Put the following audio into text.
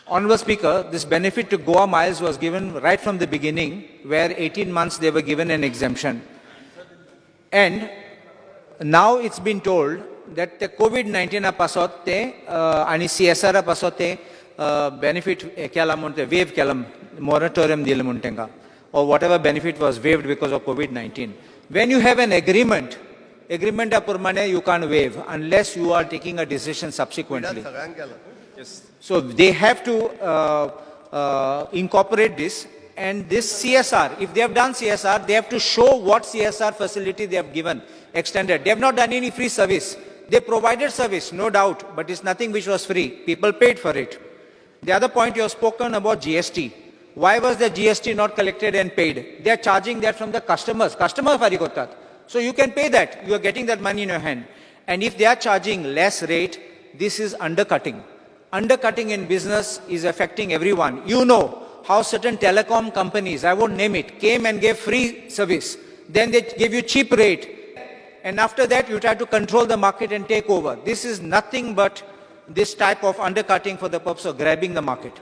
Honourable Speaker, this benefit to Goa miles was given right from the beginning, where 18 months they were given an exemption. And now it's been told that the COVID-19 pasot te and CSR pasot te benefit wave kelam moratorium dilamuntenga, or whatever benefit was waived because of COVID-19. When you have an agreement apurmane you can't waive unless you are taking a decision subsequently. Yes. So they have to incorporate this, and this CSR, if they have done CSR, they have to show what CSR facility they have given, extended. They have not done any free service. They provided service, no doubt, but it's nothing which was free. People paid for it. The other point you have spoken about GST. Why was the GST not collected and paid? They are charging that from the customers. Customer farikotat. So you can pay that. You are getting that money in your hand. And if they are charging less rate, this is undercutting. Undercutting in business is affecting everyone. You know how certain telecom companies, I won't name it, came and gave free service. Then they gave you cheap rate. And after that, you try to control the market and take over. This is nothing but this type of undercutting for the purpose of grabbing the market.